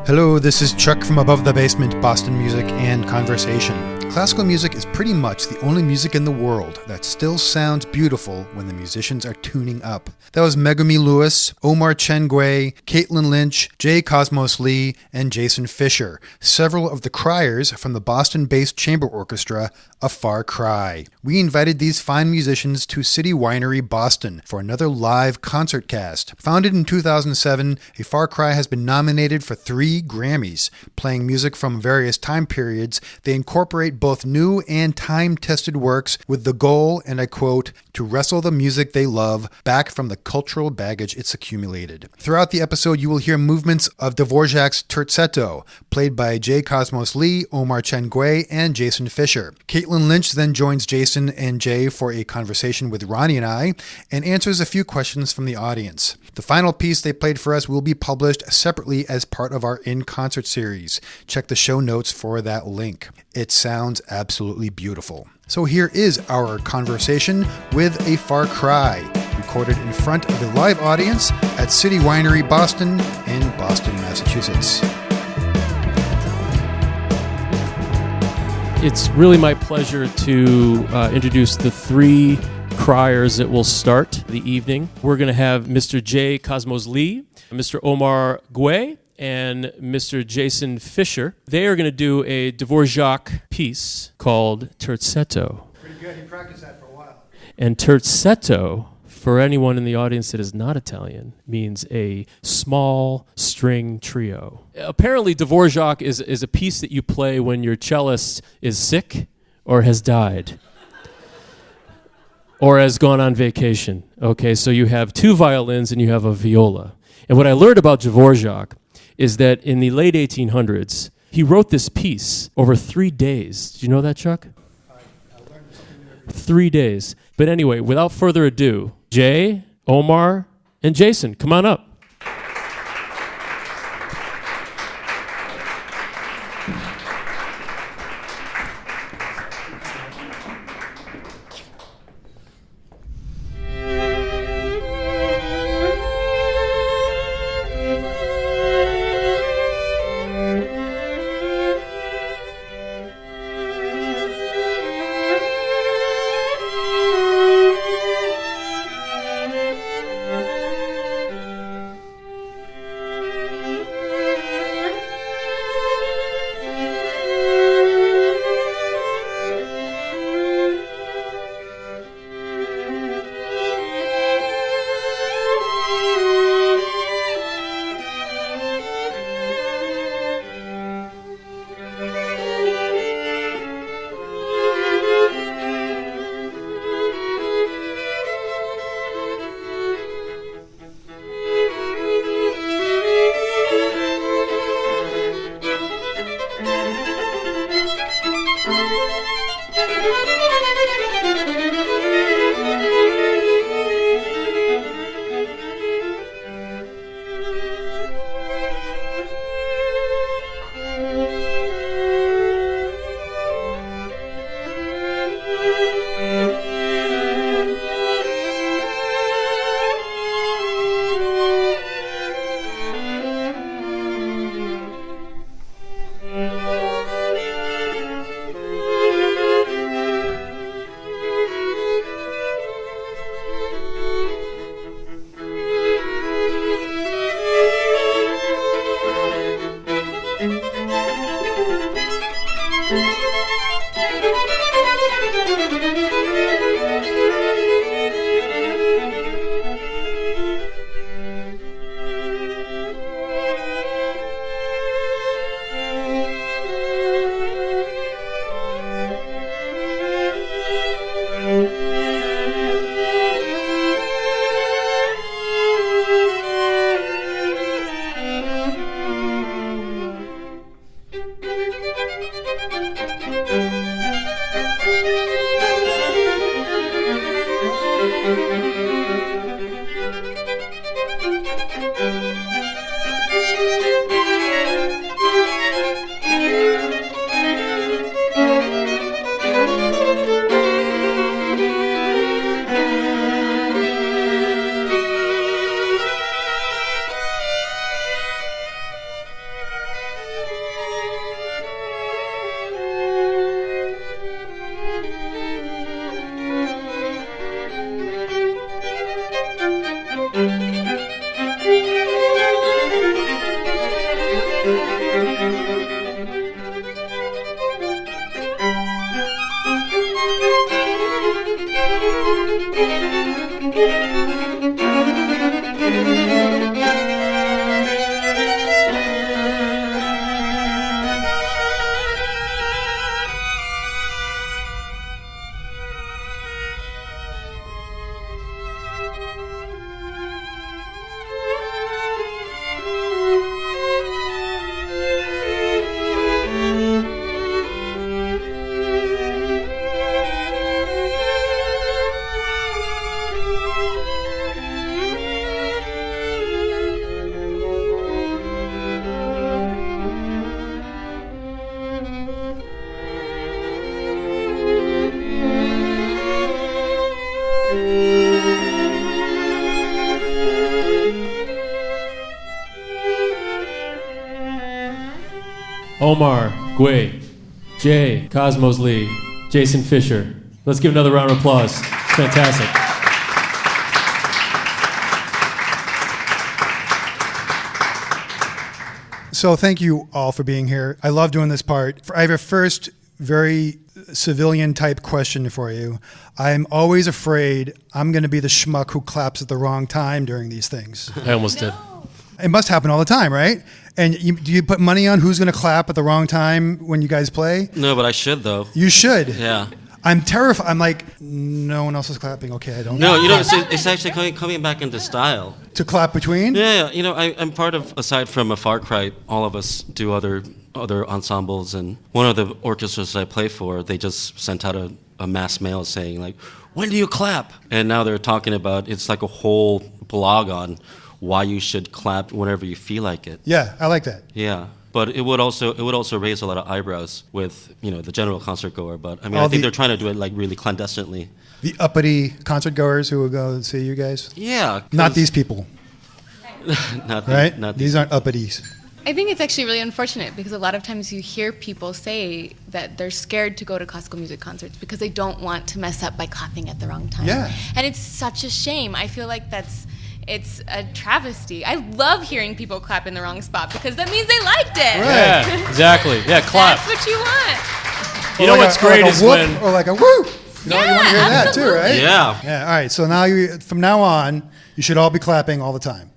Hello, this is Chuck from Above the Basement, Boston Music and Conversation. Classical music is pretty much the only music in the world that still sounds beautiful when the musicians are tuning up. That was Megumi Lewis, Omar Chen Guey, Caitlyn Lynch, Jae Cosmos Lee, and Jason Fisher, several of the Criers from the Boston-based chamber orchestra, A Far Cry. We invited these fine musicians to City Winery Boston for another live ConcertCast. Founded in 2007, A Far Cry has been nominated for 3 Grammys. Playing music from various time periods, they incorporate both new and time-tested works with the goal, and I quote, to wrestle the music they love back from the cultural baggage it's accumulated. Throughout the episode, you will hear movements of Dvorak's Terzetto, played by Jae Cosmos Lee, Omar Chen Guey, and Jason Fisher. Caitlyn Lynch then joins Jason and Jae for a conversation with Ronnie and I, and answers a few questions from the audience. The final piece they played for us will be published separately as part of our in-concert series. Check the show notes for that link. It sounds absolutely beautiful. So here is our conversation with A Far Cry, recorded in front of a live audience at City Winery Boston in Boston, Massachusetts. It's really my pleasure to introduce the 3 Criers that will start the evening. We're going to have Mr. Jae Cosmos Lee, Mr. Omar Guey, and Mr. Jason Fisher. They are going to do a Dvorak piece called Terzetto. Pretty good. He practiced that for a while. And Terzetto, for anyone in the audience that is not Italian, means a small string trio. Apparently, Dvorak is a piece that you play when your cellist is sick or has died or has gone on vacation. Okay, so you have 2 violins and you have a viola. And what I learned about Dvorak is that in the late 1800s, he wrote this piece over 3 days. Did you know that, Chuck? I learned something new. 3 days. But anyway, without further ado, Jae, Omar, and Jason, come on up. Omar Guey, Jae Cosmos Lee, Jason Fisher. Let's give another round of applause. It's fantastic. So thank you all for being here. I love doing this part. I have a first very civilian type question for you. I'm always afraid I'm going to be the schmuck who claps at the wrong time during these things. I almost did. It must happen all the time, right? And do you put money on who's going to clap at the wrong time when you guys play? No, but I should, though. You should. Yeah. I'm terrified. I'm like, no one else is clapping. Okay, I don't know. No, it's actually coming back into style. To clap between? Yeah. I'm part of, aside from a Far Cry, all of us do other ensembles. And one of the orchestras I play for, they just sent out a mass mail saying, like, when do you clap? And now they're talking about, it's like a whole blog on why you should clap whenever you feel like it. Yeah, I like that. Yeah, but it would also raise a lot of eyebrows with the general concert goer. But I mean, I think they're trying to do it like really clandestinely. The uppity concert goers who will go and see you guys. Yeah, not these people. Not these aren't uppities. I think it's actually really unfortunate because a lot of times you hear people say that they're scared to go to classical music concerts because they don't want to mess up by clapping at the wrong time. Yeah, and it's such a shame. I feel like it's a travesty. I love hearing people clap in the wrong spot because that means they liked it. Right. Yeah, exactly. Yeah, clap. That's what you want. You know what's great is when... Or like a woo! You want to hear that too, right? Yeah. Yeah, all right. So from now on, you should all be clapping all the time.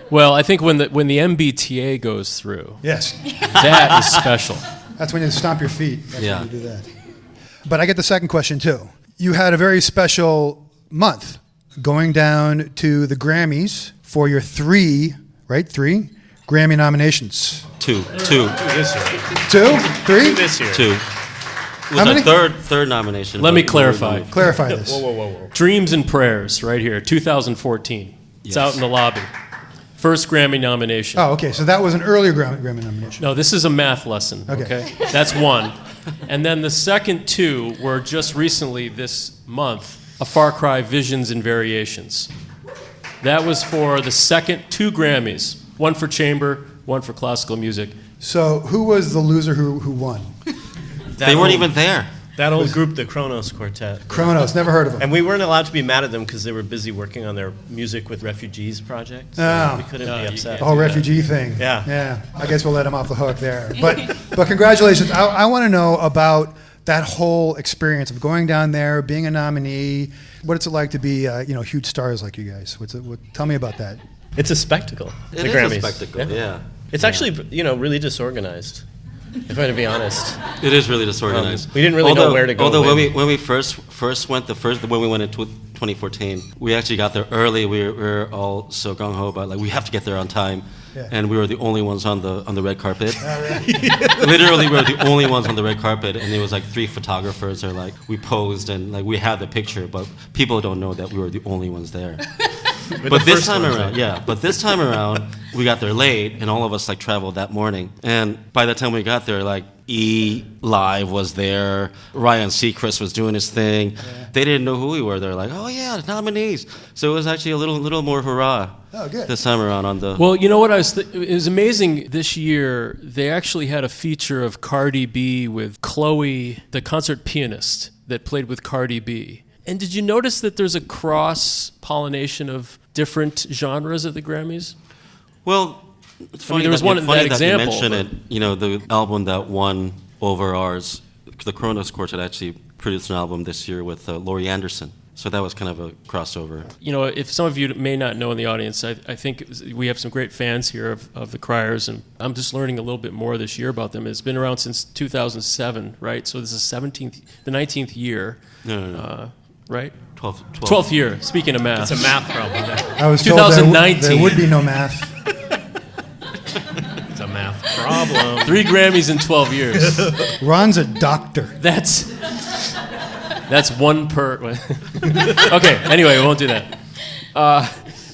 Well, I think when the MBTA goes through... Yes. That is special. That's when you stomp your feet. That's yeah. when you do that. But I get the second question too. You had a very special month. Going down to the Grammys for your three Grammy nominations. Two. This year. Two? Three? This year. Two. It was a third nomination. Let me clarify. Clarify this. Whoa. Dreams and Prayers, right here, 2014. It's out in the lobby. First Grammy nomination. Oh, okay. So that was an earlier Grammy nomination. No, this is a math lesson, okay? That's one. And then the second two were just recently this month, A Far Cry Visions and Variations. That was for the second two Grammys, one for chamber, one for classical music. So who was the loser who won? They weren't even there. That old group, the Kronos Quartet. Kronos, never heard of them. And we weren't allowed to be mad at them because they were busy working on their Music with Refugees project. So we couldn't be upset. The whole refugee thing. Yeah. I guess we'll let them off the hook there. But congratulations. I want to know about that whole experience of going down there, being a nominee. What it's like to be, huge stars like you guys. Tell me about that. It's a spectacle. It the is Grammys. a spectacle, yeah. It's actually, really disorganized, if I'm going to be honest. It is really disorganized. We didn't really know where to go. Although when we first went, when we went in 2014, we actually got there early. We were all so gung ho about we have to get there on time. Yeah. And we were the only ones on the red carpet. Literally, we were the only ones on the red carpet, and it was like three photographers. Or we posed and we had the picture, but people don't know that we were the only ones there. But this time around, we got there late, and all of us traveled that morning. And by the time we got there, E Live was there, Ryan Seacrest was doing his thing. Yeah. They didn't know who we were. They're like, oh yeah, nominees. So it was actually a little more hurrah. Oh, good. This time around on the. Well, you know what it was amazing this year. They actually had a feature of Cardi B with Chloe, the concert pianist that played with Cardi B. And did you notice that there's a cross-pollination of different genres at the Grammys? Well, it's funny there was one that example. You mentioned it. The album that won over ours, the Kronos Quartet actually produced an album this year with Laurie Anderson. So that was kind of a crossover. You know, if some of you may not know in the audience, I think we have some great fans here of the Criers, and I'm just learning a little bit more this year about them. It's been around since 2007, right? So this is the 19th year. No. Right? 12th year. Speaking of math. It's a math problem. I was told 2019. there would be no math. It's a math problem. 3 Grammys in 12 years. Ron's a doctor. That's one per. Okay, anyway, we won't do that.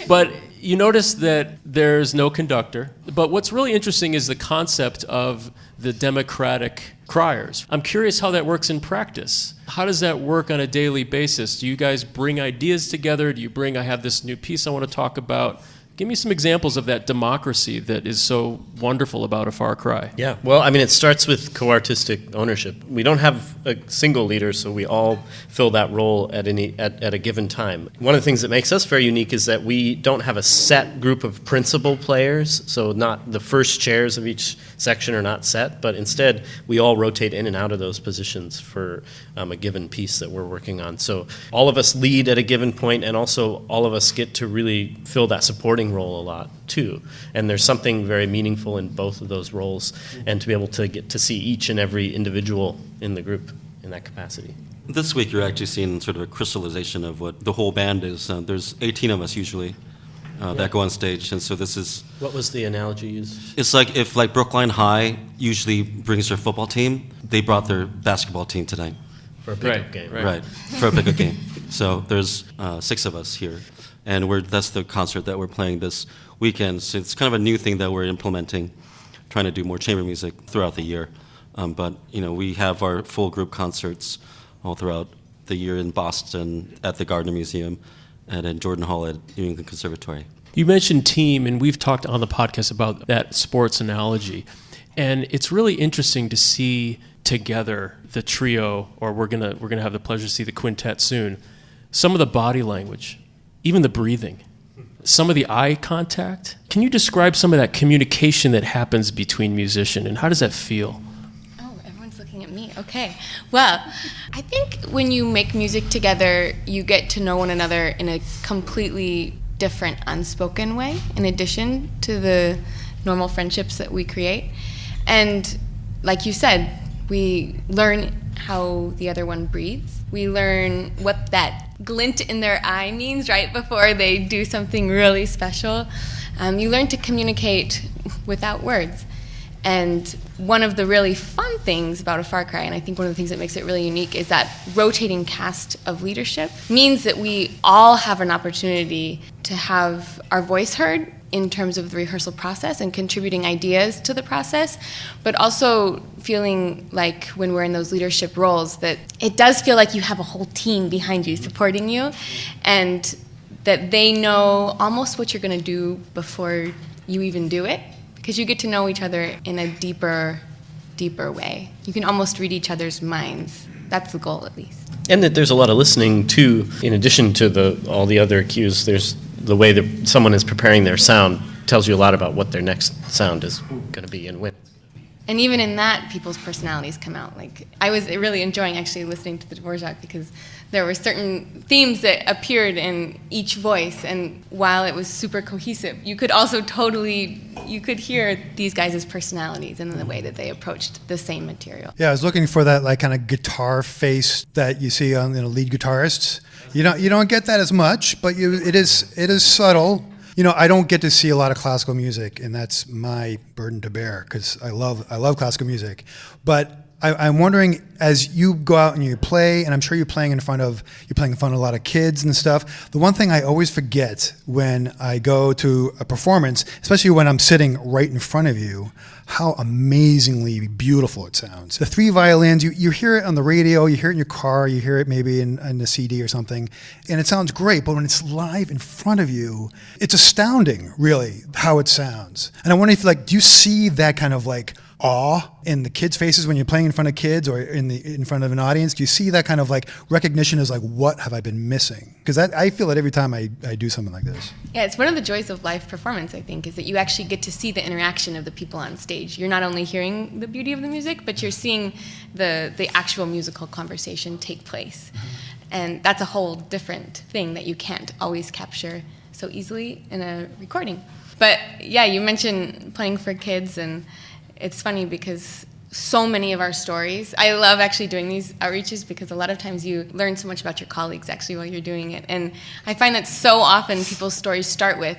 But you notice that there's no conductor. But what's really interesting is the concept of the democratic criers. I'm curious how that works in practice. How does that work on a daily basis? Do you guys bring ideas together? Do you bring, I have this new piece I want to talk about? Give me some examples of that democracy that is so wonderful about A Far Cry. Yeah, well, I mean, it starts with co-artistic ownership. We don't have a single leader, so we all fill that role at a given time. One of the things that makes us very unique is that we don't have a set group of principal players, so not the first chairs of each section are not set, but instead we all rotate in and out of those positions for a given piece that we're working on. So all of us lead at a given point, and also all of us get to really fill that supporting role a lot too, and there's something very meaningful in both of those roles, and to be able to get to see each and every individual in the group in that capacity. This week you're actually seeing sort of a crystallization of what the whole band is. There's 18 of us usually that go on stage, and so this is... What was the analogy used? It's like if Brookline High usually brings their football team, they brought their basketball team tonight. For a pickup game. Right, for a pickup game. So there's 6 of us here. And that's the concert that we're playing this weekend. So it's kind of a new thing that we're implementing, trying to do more chamber music throughout the year. But we have our full group concerts all throughout the year in Boston, at the Gardner Museum, and in Jordan Hall at New England Conservatory. You mentioned team, and we've talked on the podcast about that sports analogy. And it's really interesting to see together the trio, or we're gonna have the pleasure to see the quintet soon, some of the body language, even the breathing, some of the eye contact. Can you describe some of that communication that happens between musicians, and how does that feel? Oh, everyone's looking at me. Okay. Well, I think when you make music together, you get to know one another in a completely different, unspoken way, in addition to the normal friendships that we create. And like you said, we learn how the other one breathes. We learn what that glint in their eye means right before they do something really special. You learn to communicate without words. And one of the really fun things about A Far Cry, and I think one of the things that makes it really unique, is that rotating cast of leadership means that we all have an opportunity to have our voice heard in terms of the rehearsal process and contributing ideas to the process, but also feeling like when we're in those leadership roles that it does feel like you have a whole team behind you supporting you, and that they know almost what you're going to do before you even do it, because you get to know each other in a deeper way. You can almost read each other's minds. That's the goal, at least. And that there's a lot of listening too. In addition to all the other cues, there's the way that someone is preparing their sound tells you a lot about what their next sound is going to be and when. And even in that, people's personalities come out. Like, I was really enjoying actually listening to the Dvorak, because there were certain themes that appeared in each voice, and while it was super cohesive, you could also you could hear these guys' personalities and the way that they approached the same material. Yeah, I was looking for that kind of guitar face that you see on lead guitarists. You don't get that as much, but it is subtle. I don't get to see a lot of classical music, and that's my burden to bear, because I love classical music. But I'm wondering, as you go out and you play, and I'm sure you're playing in front of a lot of kids and stuff, the one thing I always forget when I go to a performance, especially when I'm sitting right in front of you, how amazingly beautiful it sounds. The 3 violins, you hear it on the radio, you hear it in your car, you hear it maybe in a CD or something, and it sounds great, but when it's live in front of you, it's astounding, really, how it sounds. And I wonder if, do you see that kind of awe in the kids' faces when you're playing in front of kids or in front of an audience? Do you see that kind of recognition as what have I been missing? Because I feel it every time I do something like this. Yeah, it's one of the joys of live performance, I think, is that you actually get to see the interaction of the people on stage. You're not only hearing the beauty of the music, but you're seeing the actual musical conversation take place. And that's a whole different thing that you can't always capture so easily in a recording. But yeah, you mentioned playing for kids, and it's funny because so many of our stories, I love actually doing these outreaches because a lot of times you learn so much about your colleagues actually while you're doing it. And I find that so often people's stories start with,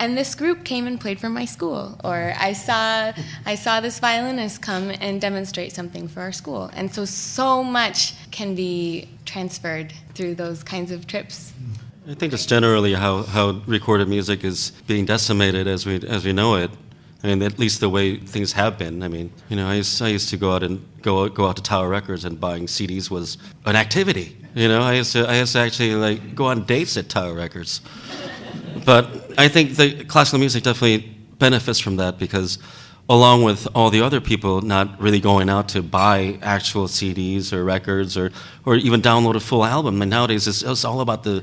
and this group came and played for my school, or I saw this violinist come and demonstrate something for our school. And so much can be transferred through those kinds of trips. I think just generally how recorded music is being decimated as we know it. I mean, at least the way things have been. I mean, I used to go out to Tower Records, and buying CDs was an activity. I used to actually like go on dates at Tower Records. But I think the classical music definitely benefits from that, because along with all the other people not really going out to buy actual CDs or records or even download a full album, and nowadays it's all about the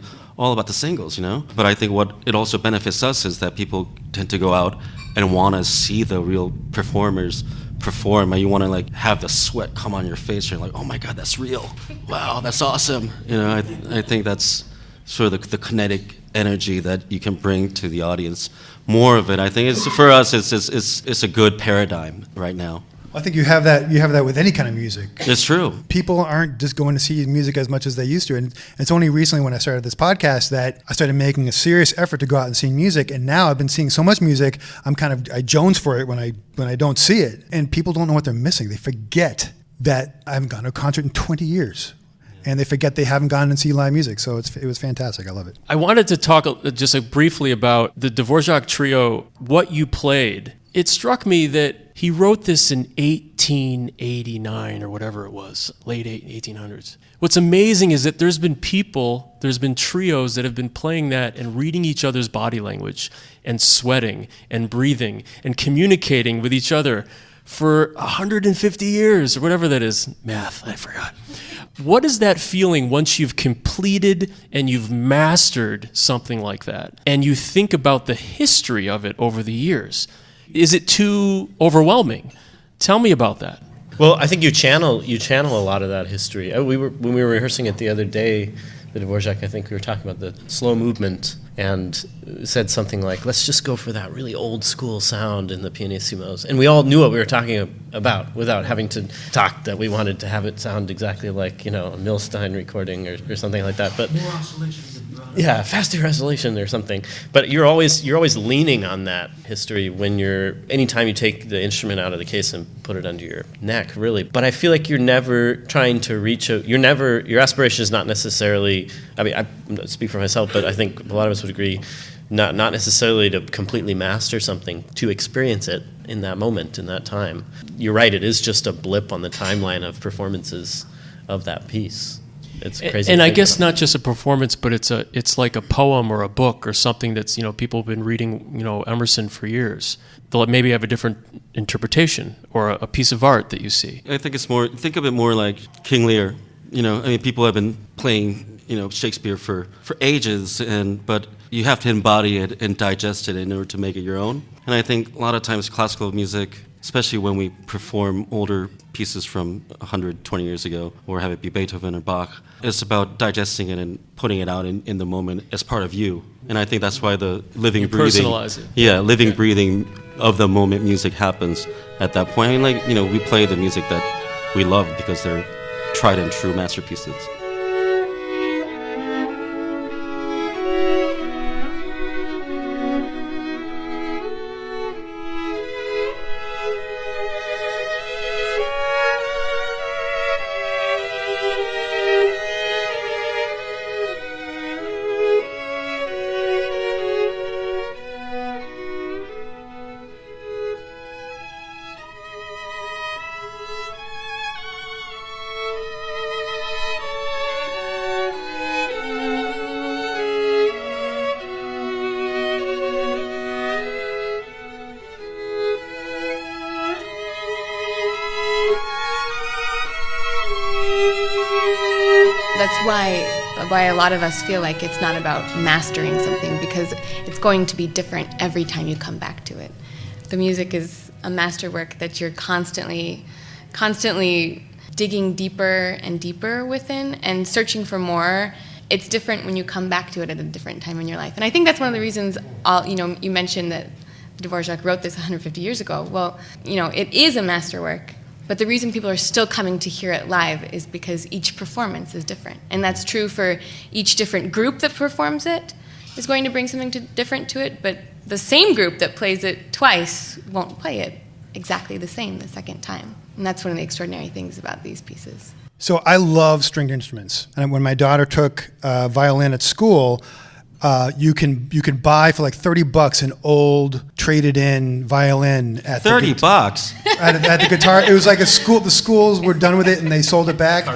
singles, But I think what it also benefits us is that people tend to go out and want to see the real performers perform, and you want to like have the sweat come on your face. You're like, oh my God, that's real! Wow, that's awesome! I think that's sort of the kinetic energy that you can bring to the audience. More of it, I think, for us, it's a good paradigm right now. I think you have that with any kind of music. It's true. People aren't just going to see music as much as they used to. And it's only recently when I started this podcast that I started making a serious effort to go out and see music. And now I've been seeing so much music, I jones for it when I don't see it. And people don't know what they're missing. They forget that I haven't gone to a concert in 20 years. And they forget they haven't gone and seen live music. So it was fantastic. I love it. I wanted to talk just briefly about the Dvorak trio, what you played. It struck me that he wrote this in 1889 or whatever it was, late 1800s. What's amazing is that there's been trios that have been playing that and reading each other's body language and sweating and breathing and communicating with each other for 150 years or whatever that is. Math, I forgot. What is that feeling once you've completed and you've mastered something like that, and you think about the history of it over the years? Is it too overwhelming? Tell me about that. Well, I think you channel a lot of that history. When we were rehearsing it the other day, the Dvorak, I think we were talking about the slow movement, and said something like, let's just go for that really old school sound in the pianissimos. And we all knew what we were talking about without having to talk, that we wanted to have it sound exactly like, a Milstein recording or something like that. But more oscillation. Yeah, faster oscillation or something. But you're always leaning on that history anytime you take the instrument out of the case and put it under your neck, really. But I feel like you're never trying to reach your aspiration is not necessarily, I speak for myself, but I think a lot of us would agree, not necessarily to completely master something, to experience it in that moment, in that time. You're right, it is just a blip on the timeline of performances of that piece. It's crazy. And I guess not just a performance, but it's like a poem or a book or something that's, people have been reading, Emerson for years. They'll maybe have a different interpretation or a piece of art that you see. I think think of it more like King Lear. People have been playing, Shakespeare for ages, but you have to embody it and digest it in order to make it your own. And I think a lot of times classical music, especially when we perform older pieces from 120 years ago, or have it be Beethoven or Bach, it's about digesting it and putting it out in the moment as part of you. And I think that's why the living, breathing, personalize it. Yeah, breathing of the moment music happens at that point. And we play the music that we love because they're tried and true masterpieces. That's why a lot of us feel like it's not about mastering something, because it's going to be different every time you come back to it. The music is a masterwork that you're constantly digging deeper and deeper within and searching for more, it's different when you come back to it at a different time in your life. And I think that's one of the reasons, you mentioned that Dvorak wrote this 150 years ago. Well, it is a masterwork, but the reason people are still coming to hear it live is because each performance is different. And that's true for each different group that performs it is going to bring something different to it, but the same group that plays it twice won't play it exactly the same the second time. And that's one of the extraordinary things about these pieces. So I love stringed instruments. And when my daughter took violin at school, you can buy for like $30 an old traded in violin at $30 at the guitar. It was like a school. The schools were done with it and they sold it back.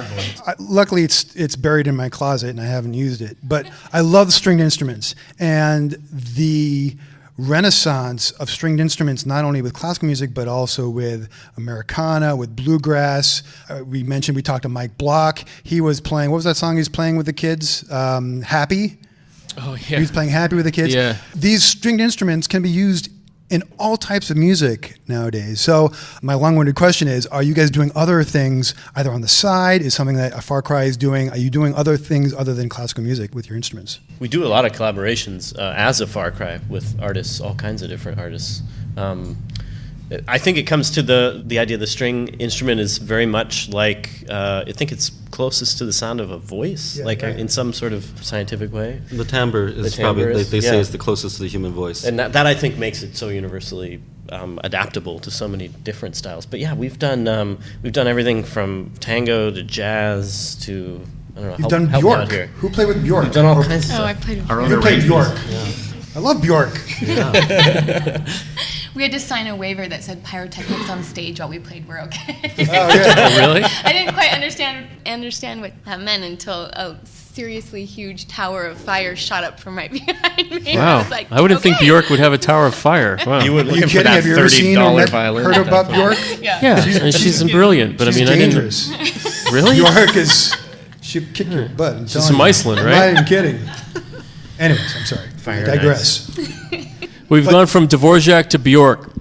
Luckily, it's buried in my closet and I haven't used it. But I love the stringed instruments and the renaissance of stringed instruments, not only with classical music, but also with Americana, with bluegrass. We talked to Mike Block. He was playing, what was that song he was playing with the kids? Happy? Oh, yeah. He was playing Happy with the kids. Yeah. These stringed instruments can be used in all types of music nowadays. So my long-winded question is, are you guys doing other things either on the side? Is something that a Far Cry is doing? Are you doing other things other than classical music with your instruments? We do a lot of collaborations as a Far Cry with artists, all kinds of different artists. I think it comes to the idea the string instrument is very much like, I think it's closest to the sound of a voice, in some sort of scientific way. The timbre is probably, they say, is the closest to the human voice. And that I think makes it so universally adaptable to so many different styles. But yeah, we've done everything from tango to jazz to, I don't know. You've done Bjork. Who played with Bjork? We've done all kinds of stuff. I played with Our own You played Bjork. Yeah. I love Bjork. Yeah. We had to sign a waiver that said pyrotechnics on stage while we played were okay. Oh, yeah. Really? I didn't quite understand what that meant until a seriously huge tower of fire shot up from right behind me. Wow. I was like, I wouldn't think okay. Bjork would have a tower of fire. Wow. You were Are you looking for kidding? that Have you ever seen or $30 violin. heard about Bjork? Yeah, and she's brilliant, but She's I mean, dangerous. I didn't. Really? Bjork she'll kick your butt. I'm She's telling from you. Iceland, I'm right? not even kidding. Anyways, I'm sorry. Fire I digress. We've gone from Dvorak to Bjork,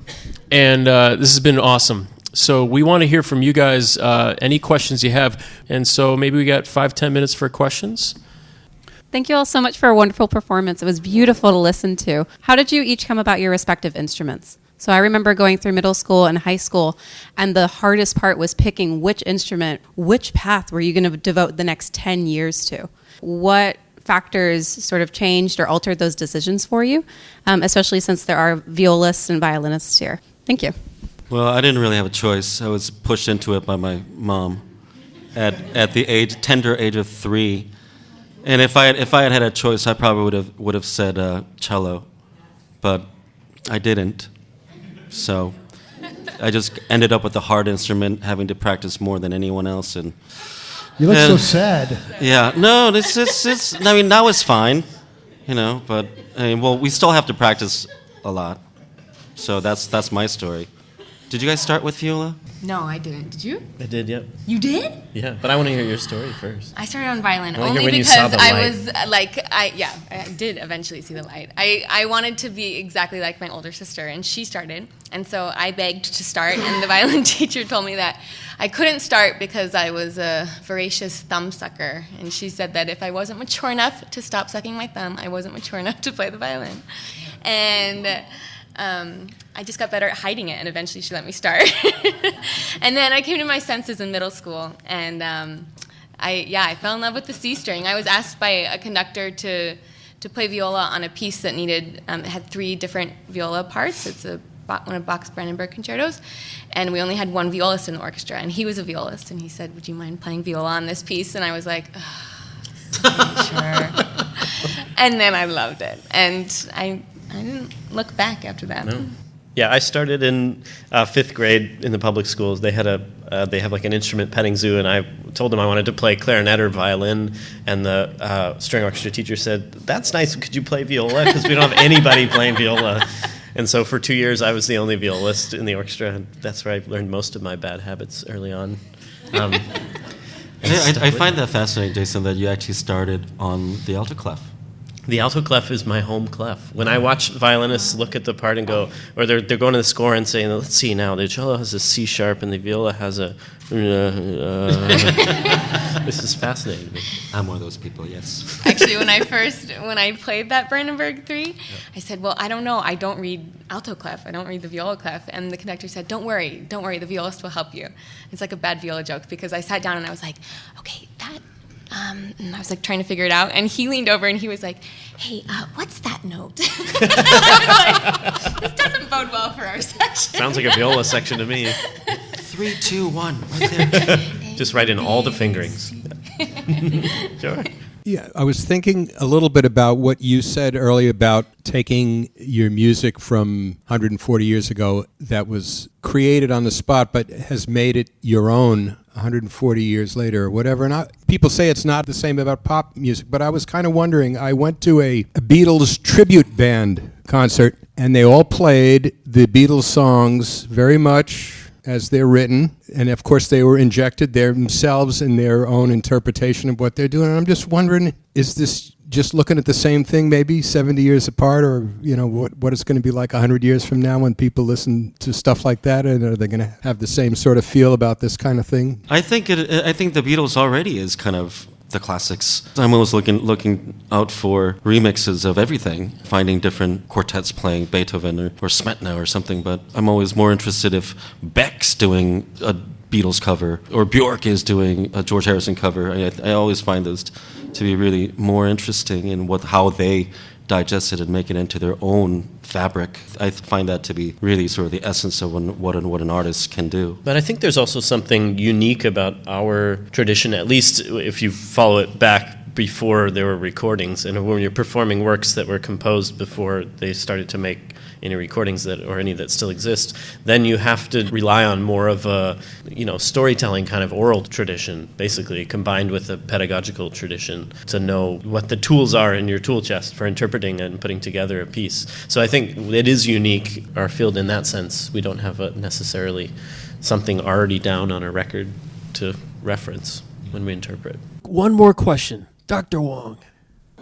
and this has been awesome. So we want to hear from you guys, any questions you have. And so maybe we got 5-10 minutes for questions. Thank you all so much for a wonderful performance. It was beautiful to listen to. How did you each come about your respective instruments? So I remember going through middle school and high school, and the hardest part was picking which instrument, which path were you going to devote the next 10 years to? What factors sort of changed or altered those decisions for you, especially since there are violists and violinists here? Thank you. Well, I didn't really have a choice. I was pushed into it by my mom at the tender age of 3. And if I had had a choice, I probably would have said cello, but I didn't. So I just ended up with a hard instrument, having to practice more than anyone else. And You look so sad. yeah, no, it's. I mean, now it's fine, But we still have to practice a lot. So that's my story. Did you guys start with viola? No, I didn't. Did you? I did, yep. You did? Yeah, but I want to hear your story first. I started on violin I wanna hear only when you saw because the I light. was I did eventually see the light. I wanted to be exactly like my older sister, and she started, and so I begged to start, and the violin teacher told me that I couldn't start because I was a voracious thumb sucker, and she said that if I wasn't mature enough to stop sucking my thumb, I wasn't mature enough to play the violin, and I just got better at hiding it, and eventually she let me start. And then I came to my senses in middle school, and I fell in love with the C string. I was asked by a conductor to play viola on a piece that had 3 different viola parts. It's one of Bach's Brandenburg concertos, and we only had one violist in the orchestra, and he was a violist, and he said, "Would you mind playing viola on this piece?" And I was like, sure. And then I loved it, and I didn't look back after that. No. Yeah, I started in 5th grade in the public schools. They have like an instrument petting zoo, and I told them I wanted to play clarinet or violin, and the string orchestra teacher said, "That's nice. Could you play viola? Because we don't have anybody playing viola." And so for 2 years, I was the only violist in the orchestra, and that's where I learned most of my bad habits early on. I find that fascinating, Jason, that you actually started on the alto clef. The alto clef is my home clef. When I watch violinists look at the part and go, or they're going to the score and saying, let's see now, the cello has a C sharp and the viola has a... This is fascinating to me. I'm one of those people, yes. Actually, when I played that Brandenburg 3, I said, well, I don't know. I don't read alto clef. I don't read the viola clef. And the conductor said, don't worry. The violist will help you. It's like a bad viola joke because I sat down and I was like, okay, that... and I was like trying to figure it out, and he leaned over and he was like, "Hey, what's that note?" I was like, "This doesn't bode well for our section." Sounds like a viola section to me. 3, 2, 1, right there. Just write in all the fingerings. Sure. Yeah, I was thinking a little bit about what you said earlier about taking your music from 140 years ago that was created on the spot but has made it your own 140 years later or whatever. And people say it's not the same about pop music, but I was kind of wondering. I went to a Beatles tribute band concert, and they all played the Beatles songs very much as they're written, and of course they were injected themselves in their own interpretation of what they're doing. And I'm just wondering, is this just looking at the same thing maybe 70 years apart, or what it's going to be like 100 years from now when people listen to stuff like that, and are they going to have the same sort of feel about this kind of thing? I think the Beatles already is kind of the classics. I'm always looking out for remixes of everything, finding different quartets playing Beethoven or Smetana or something, but I'm always more interested if Beck's doing a Beatles cover or Bjork is doing a George Harrison cover. I always find those to be really more interesting in how they digest it and make it into their own fabric. I find that to be really sort of the essence of what an artist can do. But I think there's also something unique about our tradition, at least if you follow it back before there were recordings, and when you're performing works that were composed before they started to make any recordings or any that still exist, then you have to rely on more of a storytelling kind of oral tradition, basically combined with a pedagogical tradition to know what the tools are in your tool chest for interpreting and putting together a piece. So I think it is unique, our field, in that sense. We don't have necessarily something already down on a record to reference when we interpret. One more question. Dr. Wong.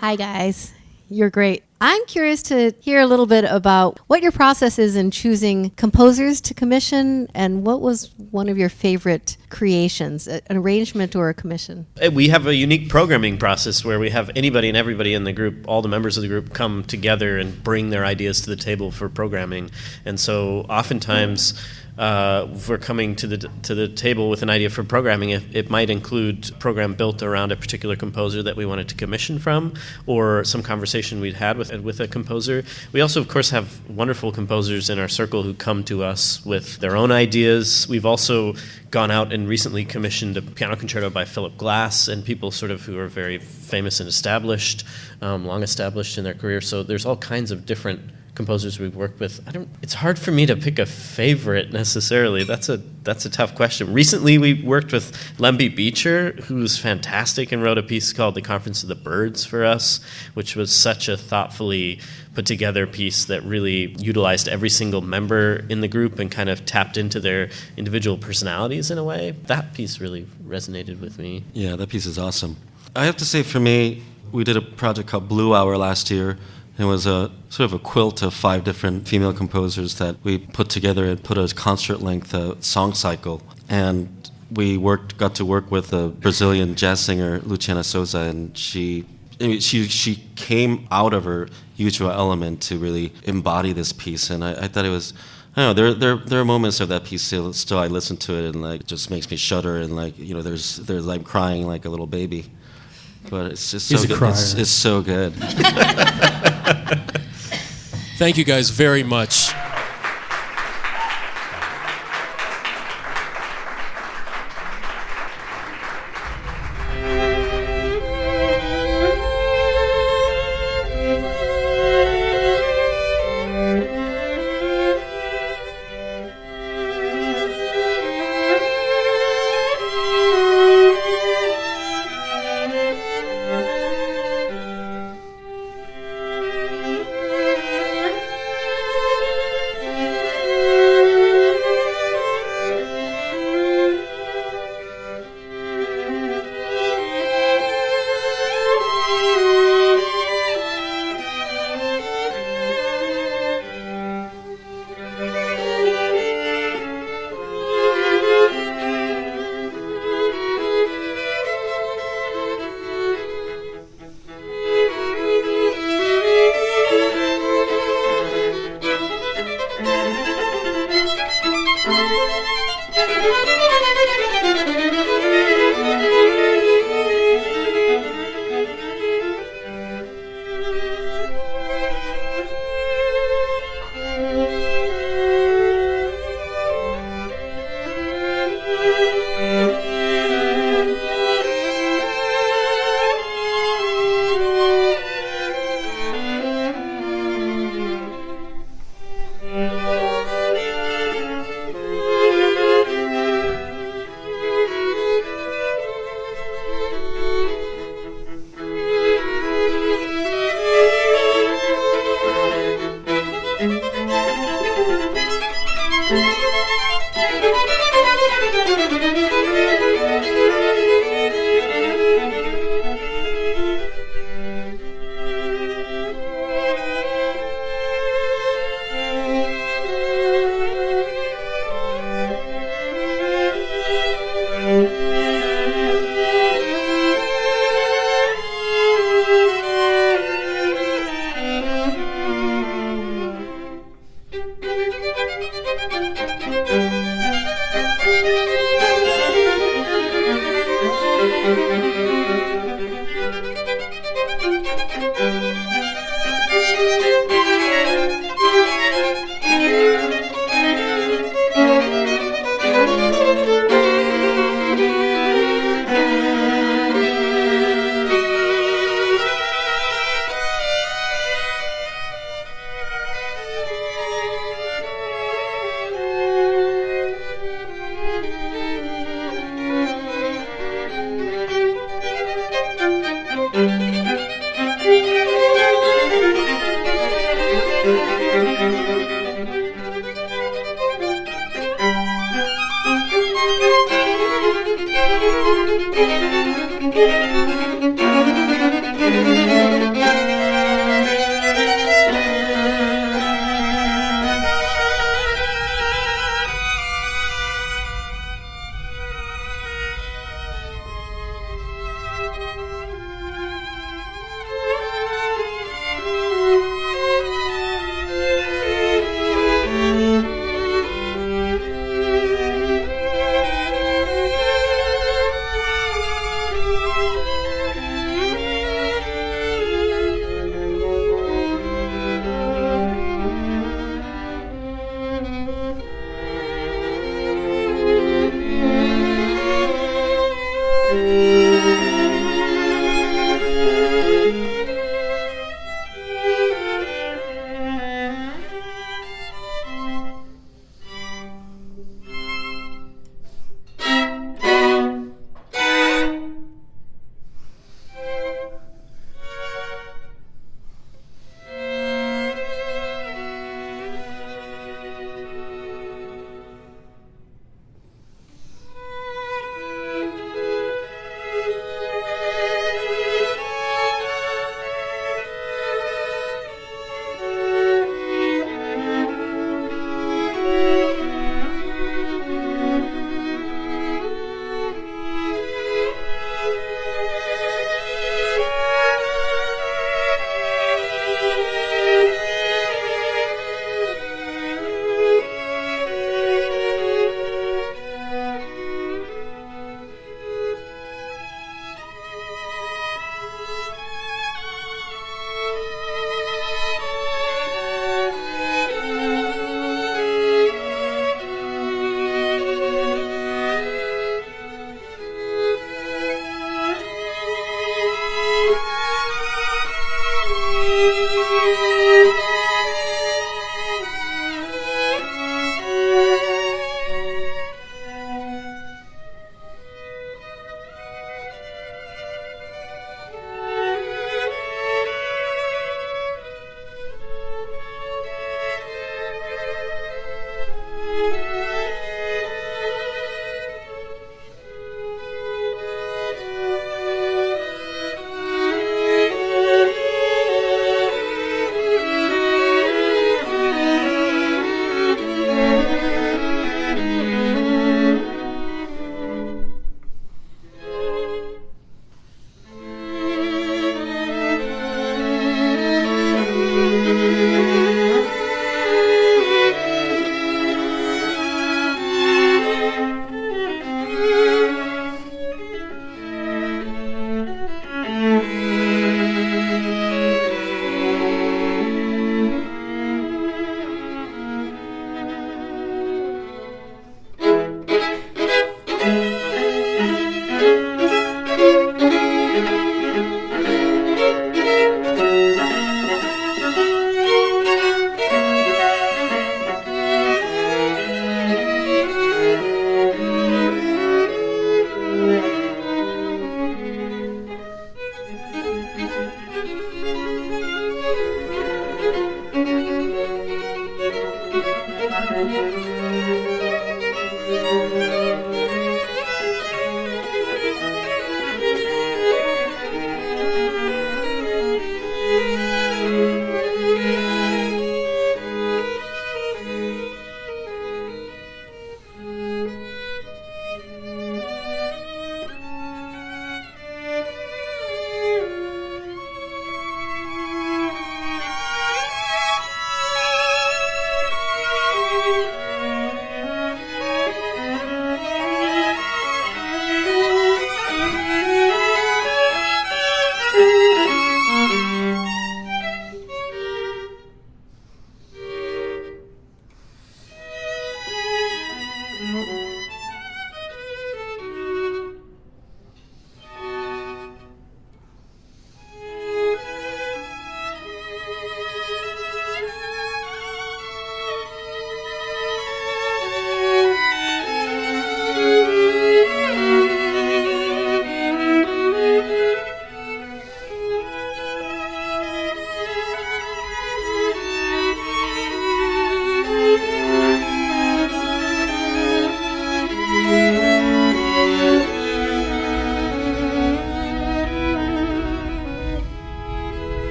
Hi, guys. You're great. I'm curious to hear a little bit about what your process is in choosing composers to commission, and what was one of your favorite creations, an arrangement or a commission? We have a unique programming process where we have anybody and everybody in the group, all the members of the group, come together and bring their ideas to the table for programming. And so oftentimes, if we're coming to the table with an idea for programming, it might include a program built around a particular composer that we wanted to commission from, or some conversation we'd had with a composer. We also, of course, have wonderful composers in our circle who come to us with their own ideas. We've also gone out and recently commissioned a piano concerto by Philip Glass, and people sort of who are very famous and established, long established in their career. So there's all kinds of different composers we've worked with. It's hard for me to pick a favorite necessarily. That's a tough question. Recently we worked with Lemby Beecher, who's fantastic and wrote a piece called The Conference of the Birds for us, which was such a thoughtfully put together piece that really utilized every single member in the group and kind of tapped into their individual personalities in a way. That piece really resonated with me. Yeah, that piece is awesome. I have to say, for me, we did a project called Blue Hour last year. It was a sort of a quilt of 5 different female composers that we put together and put a concert-length song cycle. And we got to work with a Brazilian jazz singer, Luciana Souza, and she came out of her usual element to really embody this piece. And I thought it was, I don't know, there are moments of that piece still I listen to it and it just makes me shudder, and there's I'm crying like a little baby. But it's just so good. It's so good. Thank you guys very much.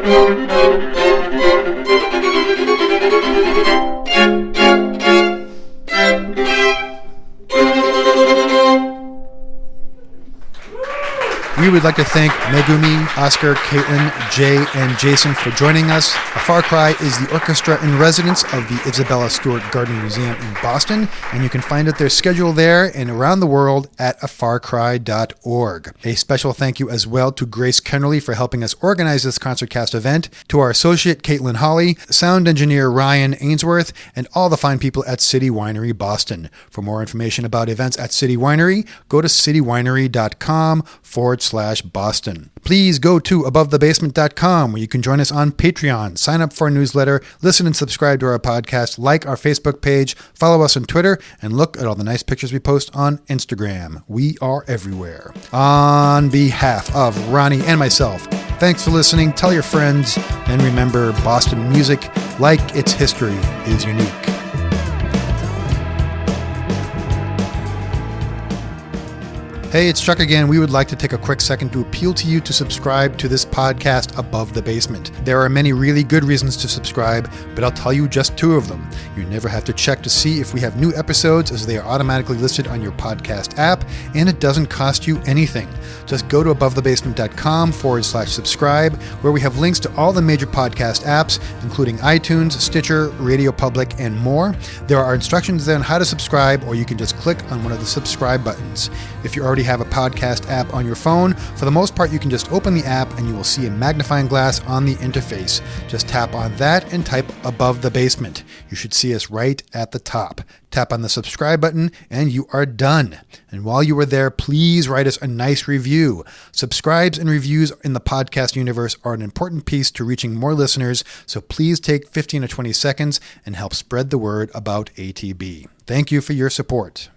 We would like to thank Megumi, Oscar, Caitlyn, Jae, and Jason for joining us. A Far Cry is the orchestra in residence of the Isabella Stewart Gardner Museum in Boston, and you can find out their schedule there and around the world at afarcry.org. A special thank you as well to Grace Kennerly for helping us organize this ConcertCast event, to our associate Caitlin Holly, sound engineer Ryan Ainsworth, and all the fine people at City Winery Boston. For more information about events at City Winery, go to citywinery.com/Boston. Please go to abovethebasement.com where you can join us on Patreon, sign up for our newsletter, listen and subscribe to our podcast, like our Facebook page, follow us on Twitter, and look at all the nice pictures we post on Instagram. We are everywhere. On behalf of Ronnie and myself, thanks for listening. Tell your friends, and remember, Boston music, like its history, is unique. Hey, it's Chuck again. We would like to take a quick second to appeal to you to subscribe to this podcast, Above the Basement. There are many really good reasons to subscribe, but I'll tell you just 2 of them. You never have to check to see if we have new episodes, as they are automatically listed on your podcast app, and it doesn't cost you anything. Just go to abovethebasement.com/subscribe, where we have links to all the major podcast apps, including iTunes, Stitcher, Radio Public, and more. There are instructions there on how to subscribe, or you can just click on one of the subscribe buttons. If you already have a podcast app on your phone, for the most part, you can just open the app and you will see a magnifying glass on the interface. Just tap on that and type Above the Basement. You should see us right at the top. Tap on the subscribe button and you are done. And while you are there, please write us a nice review. Subscribes and reviews in the podcast universe are an important piece to reaching more listeners, so please take 15 or 20 seconds and help spread the word about ATB. Thank you for your support.